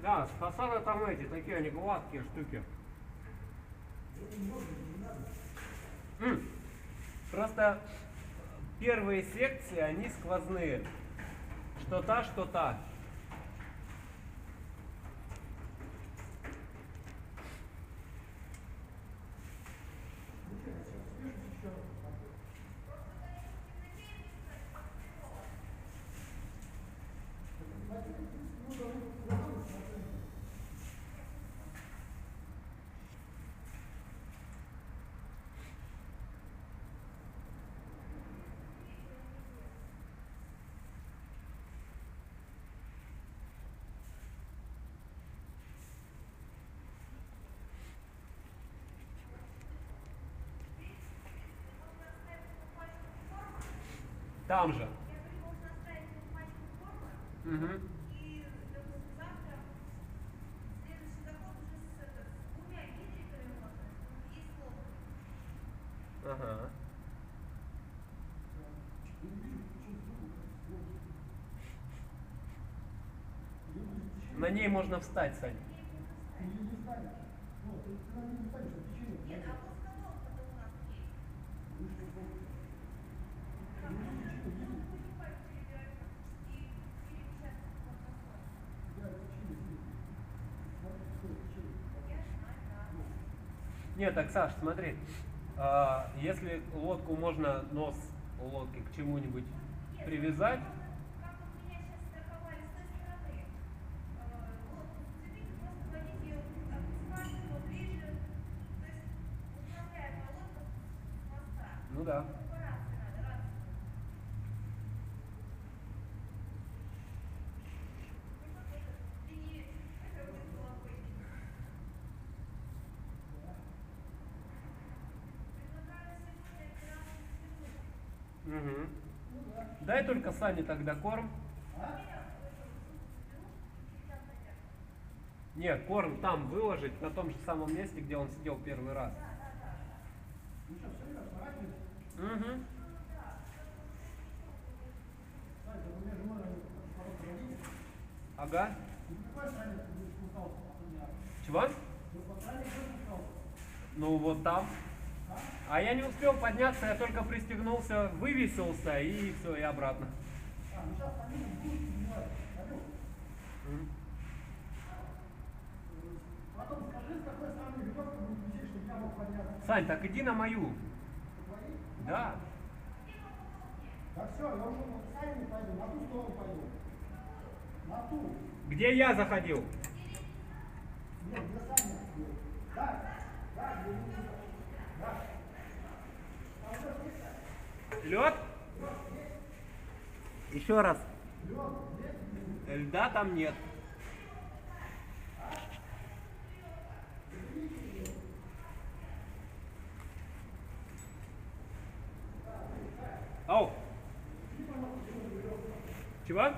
Да, с фасада там эти, такие они гладкие штуки. Просто первые секции, они сквозные. Что та, что та. Там же. Угу. Ага. На ней можно встать, Сань. Нет, так, Саш, смотри, если лодку можно, нос лодки к чему-нибудь привязать, ну да. Угу. Дай только Сане тогда корм. Нет, корм там выложить, на том же самом месте, где он сидел первый раз. Угу. Ага. Чего? Ну вот там. А я не успел подняться, я только пристегнулся, вывесился и все, и обратно. Сань, так иди на мою. Да. Так все, я уже на Сане пойду, на ту сторону пойду. На ту. Где я заходил? Нет, где Саня? Да, да, где не да. Лед? Еще раз. Льда там нет. Ау. Чего?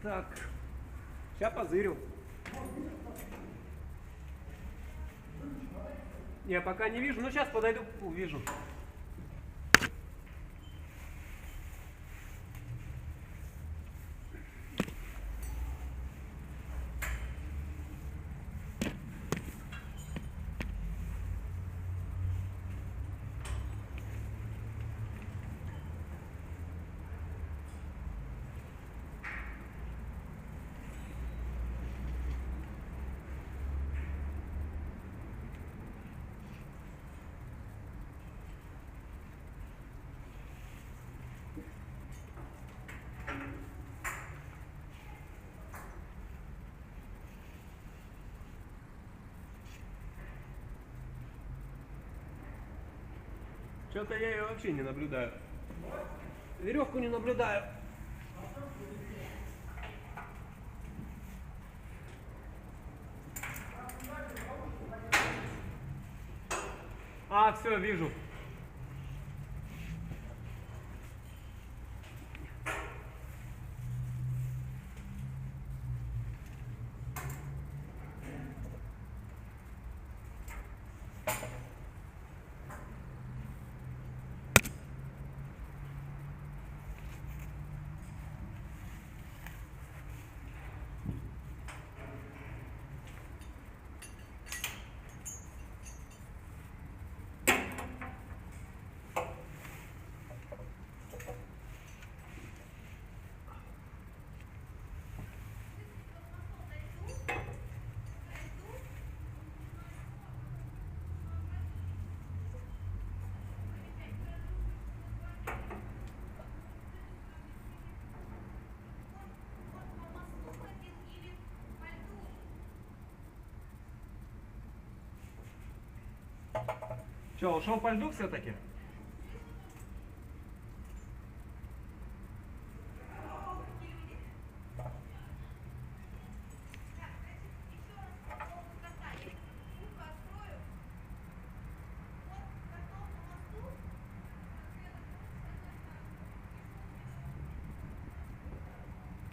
Так. Сейчас позырю. Я пока не вижу, но сейчас подойду, увижу. Что-то я ее вообще не наблюдаю. Веревку не наблюдаю. А, все, вижу. Че, ушел по льду все-таки?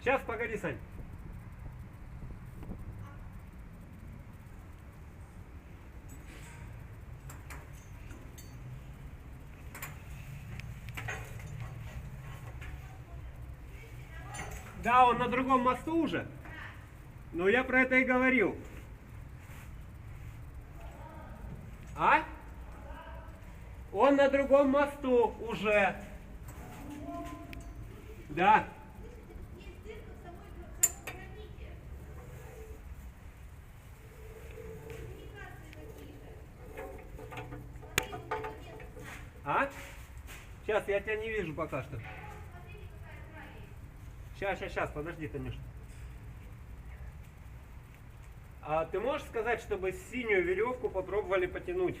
Сейчас, погоди, Сань. Да, он на другом мосту уже. Но я про это и говорил. А? Он на другом мосту уже. Да. А? Сейчас, я тебя не вижу пока что. Сейчас, подожди, Танюш. А ты можешь сказать, чтобы синюю веревку попробовали потянуть?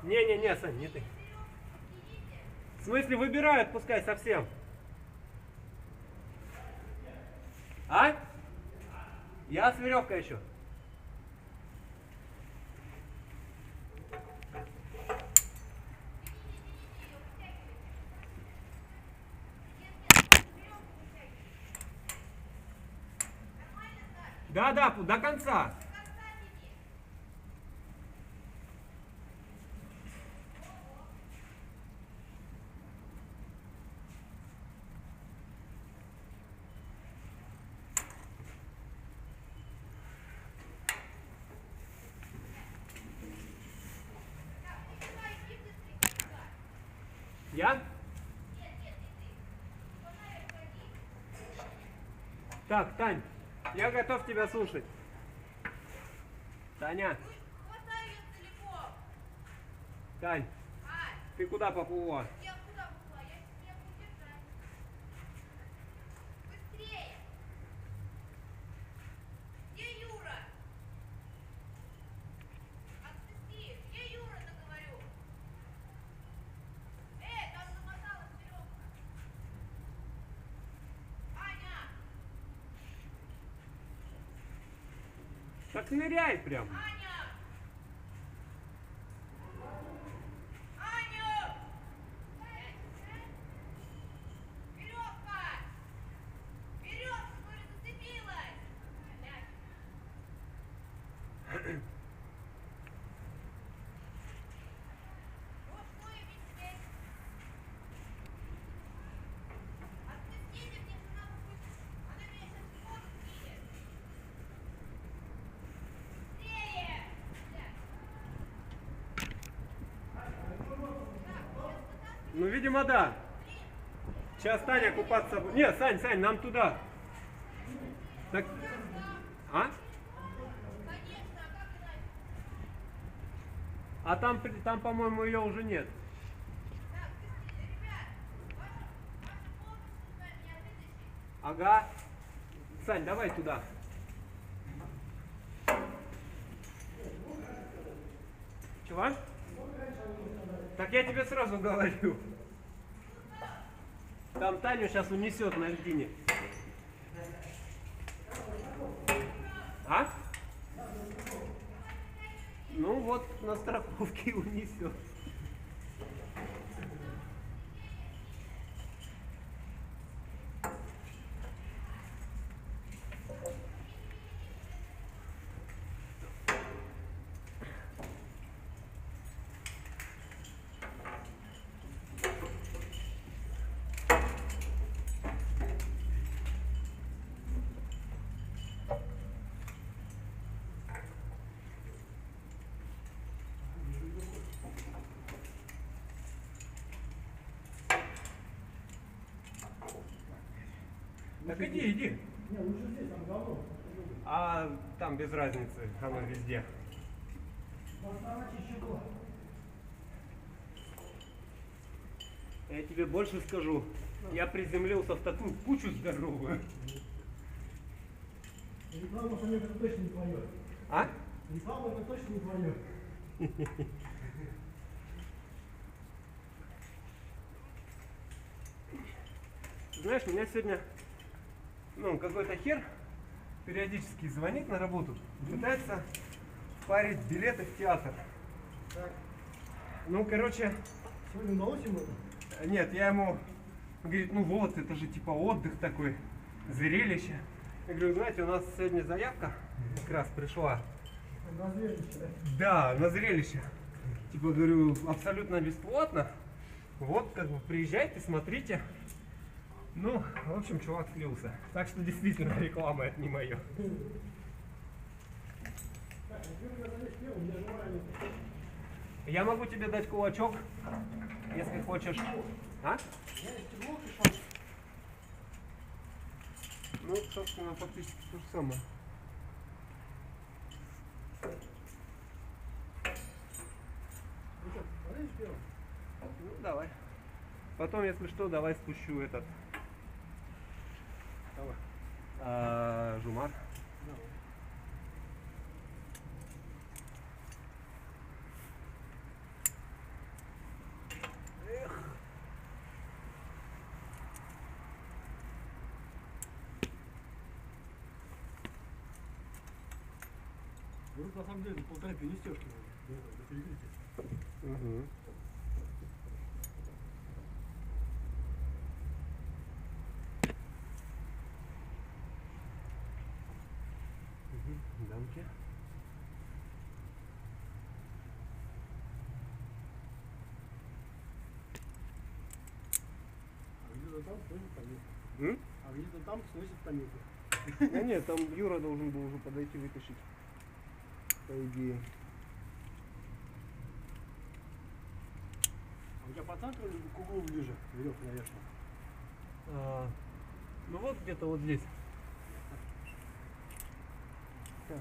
Не, Сань, не ты. В смысле, выбирают, пускай совсем. А? Я с веревкой еще. Да, до конца. Я? Так, Тань, я готов тебя слушать. Таня. Тань, ты куда поплыла? Я куда ушла? Я буду держать. Быстрее! Где Юра? Отпусти! Где Юра-то, говорю? Там замоталась веревка. Аня! Так ныряй прям. Аня! Аню! Веревка! Веревка, говорю, зацепилась! Вот что я везде. Отпустите, мне жена пусть. Она меня сейчас в воду кинет. Быстрее! Ну, видимо, да. Сейчас Таня купаться будет. Не, Сань, нам туда. Так. А? Конечно, а как иначе? А там, по-моему, ее уже нет. Так, ребят, ваша помощь нужна меня вытащить. Ага. Сань, давай туда. Чего? Так я тебе сразу говорю. Там Таню сейчас унесет на льдине. А? Ну вот на страховке унесет. Так иди. Не, лучше здесь, там говно. А там без разницы, оно везде. Основать еще было. Я тебе больше скажу. Я приземлился в такую кучу здоровую. Реклама, Санек, это точно не твое. А? Реклама, это точно не твое. Знаешь, меня сегодня, какой-то хер периодически звонит на работу и пытается парить билеты в театр. Так, Короче, сегодня удалось ему это? нет, я ему, говорит, вот, это же типа отдых такой, зрелище. Я говорю, знаете, у нас сегодня заявка как раз пришла. На зрелище, да? Да, на зрелище. Типа, говорю, абсолютно бесплатно. Вот, приезжайте, смотрите. В общем, чувак слился. Так что действительно реклама это не мое. Так, ну ты меня залезь первым, у меня жена нет. Я могу тебе дать кулачок, если хочешь. А? Я есть иголок и шанс. Собственно, фактически то же самое. Ну что, залезь первым? Давай. Потом, если что, давай спущу этот. Давай. Жумар. Давай. Ну, на самом деле, 1,5 перестежки надо до перекрытия. Угу. Дамки. А где-то там сносит помеху. М? А где-то там сносит помеху. Да нет, там Юра должен был уже подойти вытащить. По идее. А у тебя по центру или к углу ближе веревка навешана? Вот где-то вот здесь. Так.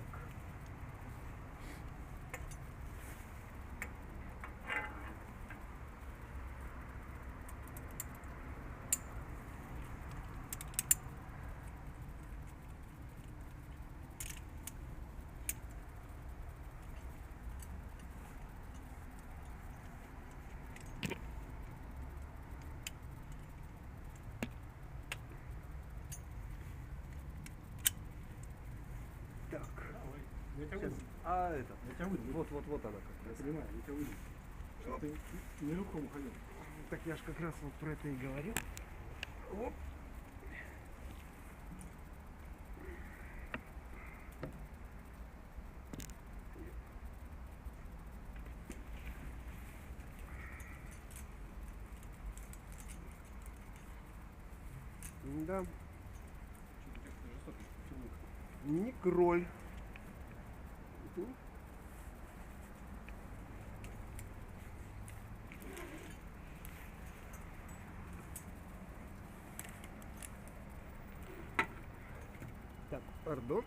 Так. Давай. Я тебя Сейчас. выйду. Я Я тебя выйду. Вот она Я как раз. понимаю, я тебя выйду. Чтобы ты не рухом уходил. Так я ж как раз вот про это и говорил. Оп. Да, Что-то как-то жестокий фигур. не кроль. Так, пардон.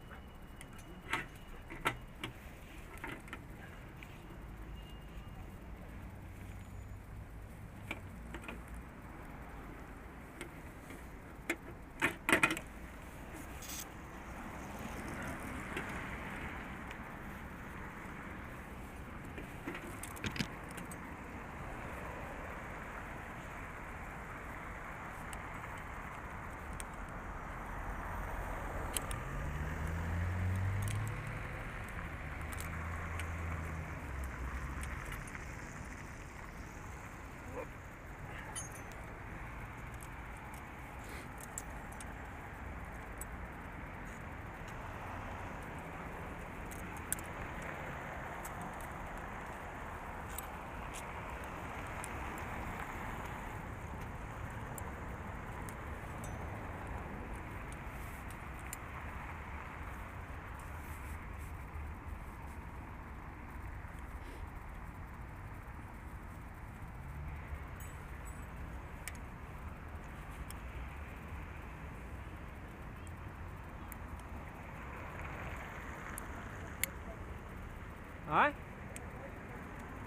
А?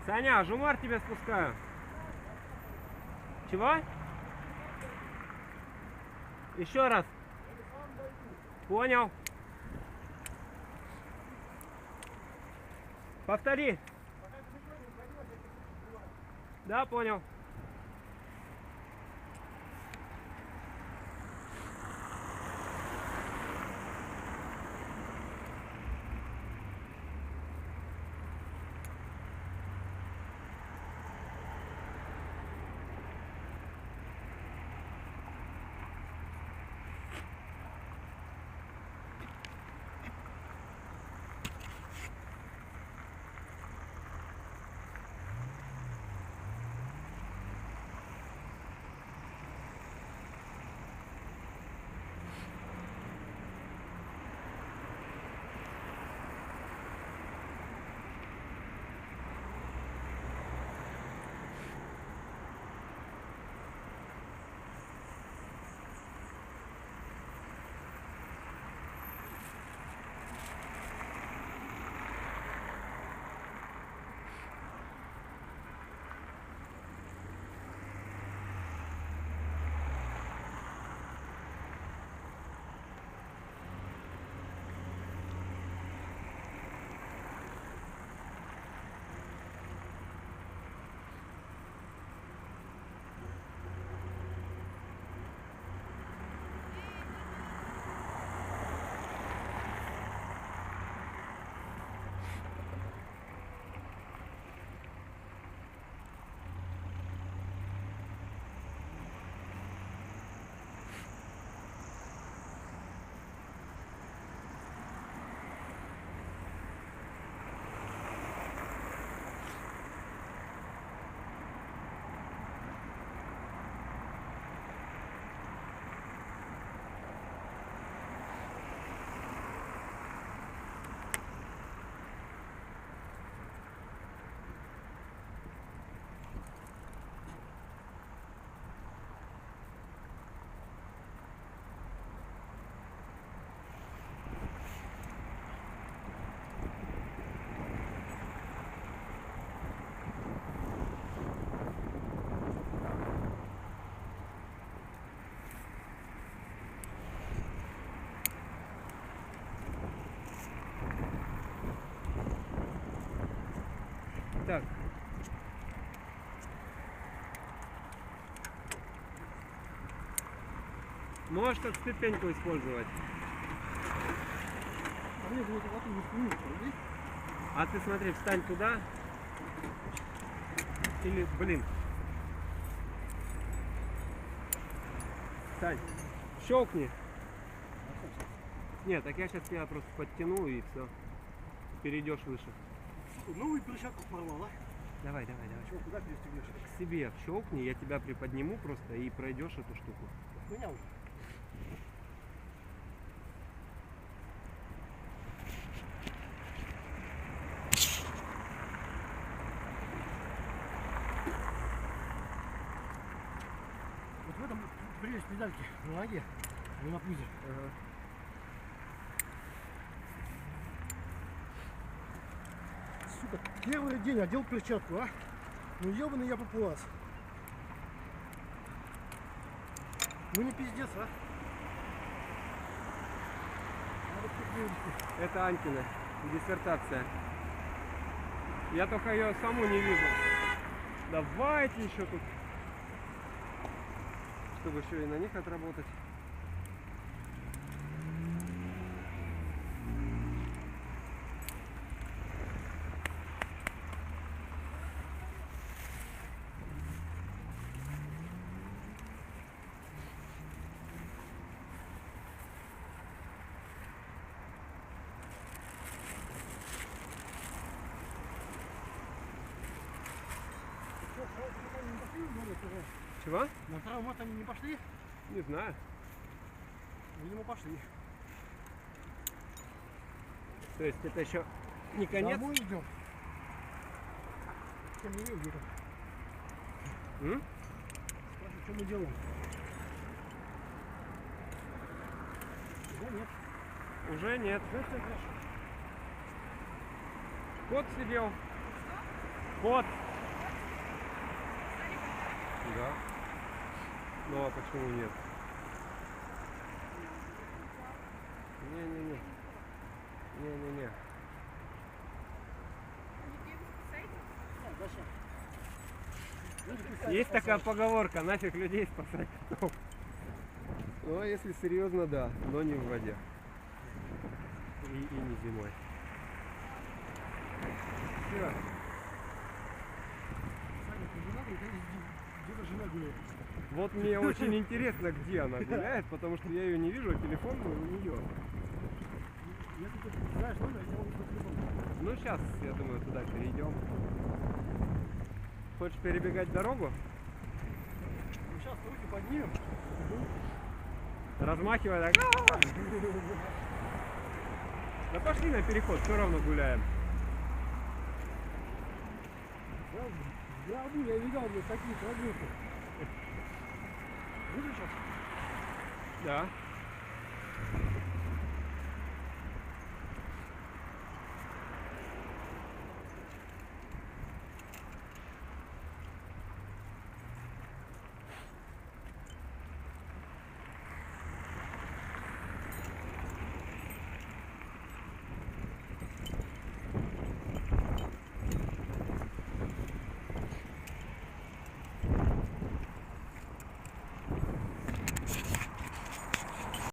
Саня, жумар тебя спускаю. Чего? Еще раз. Понял. Повтори. Да, понял. Так. Можешь как ступеньку использовать. А ты смотри, встань туда. Или, блин. Встань. Щелкни. Нет, так я сейчас тебя просто подтяну и все. Перейдешь выше. Новую перчатку порвал, а? Давай, давай, давай. Чего, куда перестегнешь? К себе щелкни, я тебя приподниму просто и пройдешь эту штуку. Меня уже. Вот в этом прелесть педальки на ноге, не на пузе. Ага. Сука, первый день одел перчатку, а? Ну ебаный я папуас. Ну не пиздец, а? Надо вывести. Это Анькина диссертация. Я только ее саму не вижу. Давайте еще тут. Чтобы еще и на них отработать. Чего? На втором мат они не пошли? Не знаю. Видимо, пошли. То есть это еще не конец? Домой идем. Тем не менее, где-то. М? Спрашиваю, что мы делаем? Уже нет. Уже нет. Уже все хорошо. Кот сидел. Кот. Да. Ну а почему нет? Не-не-не. Не-не-не. Есть такая поговорка, нафиг людей спасать котов. Ну а если серьезно, да, но не в воде. И не зимой. Всё. Саня, ты жена, где-то жена гуляет. Вот мне очень интересно, где она гуляет, потому что я ее не вижу, а телефон у нее. Я тут знаешь, номер, я могу по телефону. Ну сейчас, я думаю, туда перейдем. Хочешь перебегать дорогу? Ну сейчас руки поднимем. Размахивая так. Да пошли на переход, все равно гуляем. Я видел такие прогулки. Видишь сейчас? Да.